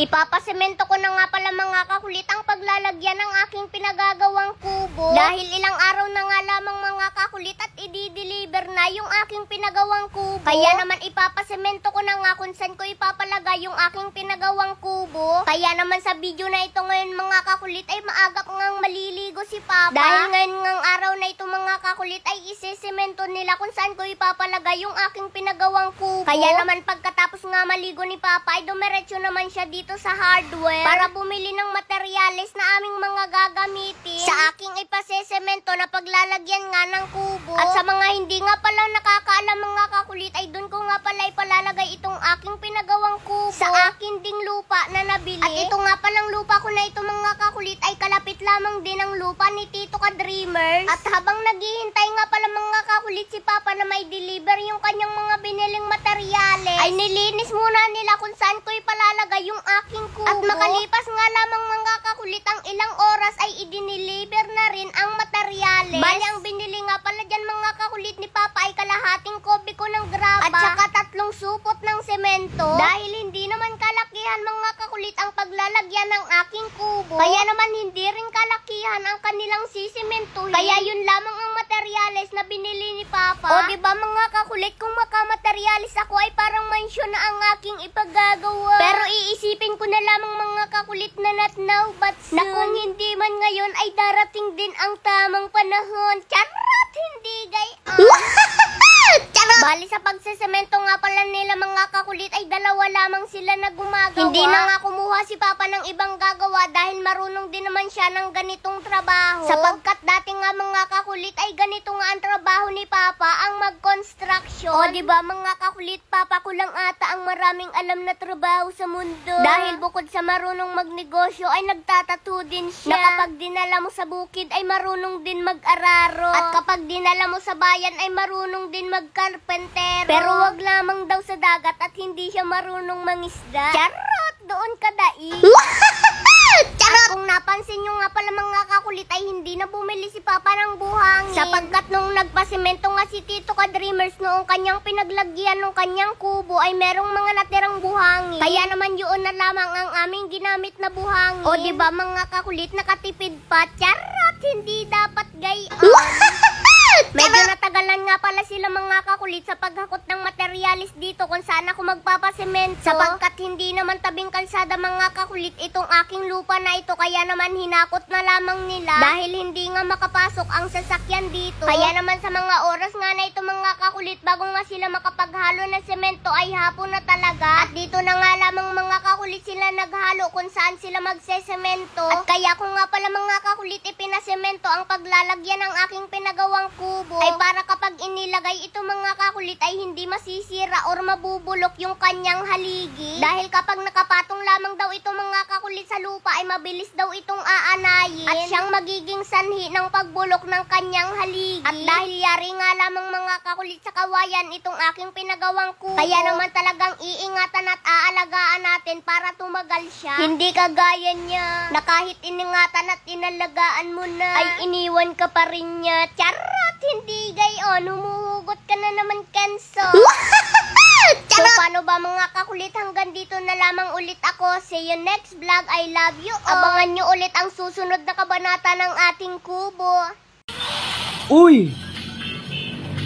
Ipapasemento ko na nga pala mga kakulit ang paglalagyan ng aking pinagagawang kubo. Dahil ilang araw na nga lamang mga kakulit at i-deliver na yung aking pinagawang kubo. Kaya naman ipapasemento ko na nga kung saan ko ipapalagay yung aking pinagawang kubo. Kaya naman sa video na ito ngayon mga kakulit ay maagap ngang maliligo si Papa. Dahil ngayon ngang araw na ito mga kakulit ay isesemento nila kung saan ko ipapalagay yung aking pinagawang kubo. Kaya naman pagkatapos nga maligo ni Papa ay dumiretso naman siya dito sa hardware para bumili ng materyales na aming mga gagamitin sa aking ipasesemento na paglalagyan nga ng kubo. At sa mga hindi nga pala nakakaalam mga kakulit ay dun ko nga pala ipalalagay itong aking pinagawang kubo sa akin ding lupa na nabili. At ito nga palang lupa ko na ito mga kakulit ay kalapit lamang din ang lupa ni Tito Ka Dreamers. At habang naghihintay nga pala mga kakulit si Papa na may deliver yung kanyang mga biniling materyales ay nilinis muna nila kung saan ko ipalalagay yung aking kubo. At makalipas nga lamang mga kakulit ang ilang oras ay i-deliver na rin ang materyales. Bali ang binili nga pala dyan mga kakulit ni Papa ay kalahating kobe ko ng graba at saka 3 supot ng semento. Dahil hindi naman kalakihan mga kakulit ang paglalagyan ng aking kubo, kaya naman hindi rin kalakihan ang kanilang sisimentuhin. Kaya yun lamang ang materyales na binili ni Papa. O diba mga kakulit, kung makamaterialis ako ay parang mansyon na ang aking ipagagawa. Pero iisipin ko na lamang mga kakulit na not now but soon, na kung hindi man ngayon ay darating din ang tamang panahon. Charot! Hindi Bali sa pagsesemento nga pala nila mga kakulit ay 2 lamang sila na gumagawa. Hindi na nga kumuha si Papa ng ibang gagawa dahil marunong din naman siya ng ganitong trabaho. Sapagkat dati nga mga kakulit ay ganito nga ang trabaho ni Papa, ang mag-construction. O diba mga kakulit, Papa ko lang ata ang maraming alam na trabaho sa mundo. Dahil bukod sa marunong magnegosyo ay nagtatattoo din siya. Na kapag dinala mo sa bukid ay marunong din mag-araro. At kapag dinala mo sa bayan ay marunong din mag-carpentero. Pero wag lamang daw sa dagat at hindi siya marunong mangisda. Charot! Doon ka dai. At kung napansin nyo nga pala mga kakulit ay hindi na bumili si Papa ng buhangin. Sapagkat nung nagpasemento nga si Tito Ka Dreamers noong kanyang pinaglagyan ng kanyang kubo ay merong mga natirang buhangin. Kaya naman yun na lamang ang aming ginamit na buhangin. O diba mga kakulit, nakatipid pa. Charot! Hindi dapat gayon. Medyo natagalan nga pala sila mga kakulit sa paghakot ng materialis dito kung saan ako magpapasemento. Sapagkat hindi naman tabing kalsada mga kakulit itong aking lupa na ito, kaya naman hinakot na lamang nila dahil hindi nga makapasok ang sasakyan dito. Kaya naman sa mga oras nga na ito mga kakulit, bago nga sila makapaghalo ng semento ay hapon na talaga. At dito na nga lamang mga kakulit sila naghalo kung saan sila magsesemento. At kaya ko nga pala mga kakulit ipinasemento ang paglalagyan ng aking pinagawang kubo ay para kapag inilagay ito mga kakulit ay hindi masisira or mabubulok yung kanyang haligi. Dahil kapag nakapatong lamang daw ito mga kakulit sa lupa ay mabilis daw itong aanayin at siyang magiging sanhi ng pagbulok ng kanyang haligi. At dahil yari nga lamang mga kakulit sa kawayan itong aking pinagawang kubo, kaya naman talagang iingatan at aalagaan natin para tumagal siya. Hindi kagaya niya na kahit iningatan at inalagaan mo na ay iniwan ka pa rin niya. Charot! Hindi gayon, humuhugot ka na naman, Kenzo. So paano ba mga kakulit, hanggang dito na lamang ulit ako. See you next vlog. I love you all. Abangan nyo ulit ang susunod na kabanata ng ating kubo. Uy!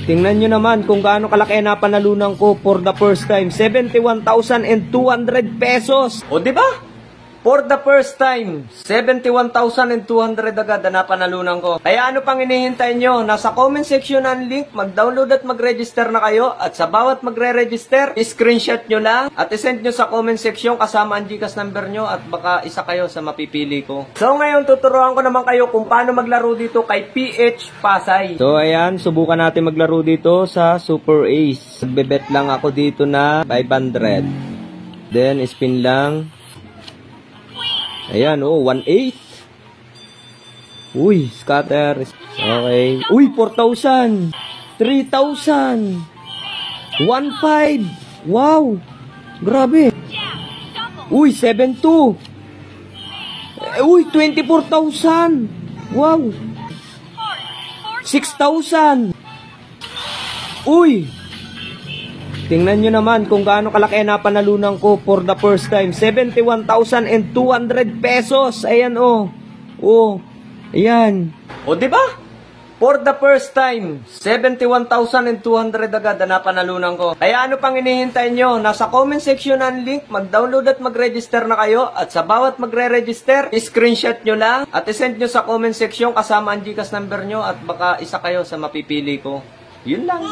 Tingnan nyo naman kung gaano kalaki na panalunan ko for the first time. 71,200 pesos. O diba? For the first time, 71,200 agad na panalunan ko. Kaya ano pang hinihintay nyo? Nasa comment section ang link, mag-download at mag-register na kayo. At sa bawat magre-register, screenshot nyo lang at isend nyo sa comment section kasama ang GCash number nyo at baka isa kayo sa mapipili ko. So ngayon, tuturuan ko naman kayo kung paano maglaro dito kay PH Pasay. So ayan, subukan natin maglaro dito sa Super Ace. Bebet lang ako dito na 500. Then, spin lang. Ayan, oh, 1.8. Uy, scatter. Okay. Uy, 4,000. 3,000. 1.5. Wow. Grabe. Uy, 7.2. Uy, 24,000. Wow. 6,000. Uy. Tingnan nyo naman kung gaano kalaki na panalunan ko for the first time. 71,200 pesos. Ayan oh. Oh. Ayan. O diba? For the first time, 71,200 agad na panalunan ko. Kaya ano pang hinihintay nyo? Nasa comment section ang link. Mag-download at mag-register na kayo. At sa bawat magre-register, screenshot nyo lang. At isend nyo sa comment section kasama ang GCash number nyo. At baka isa kayo sa mapipili ko. Yun lang.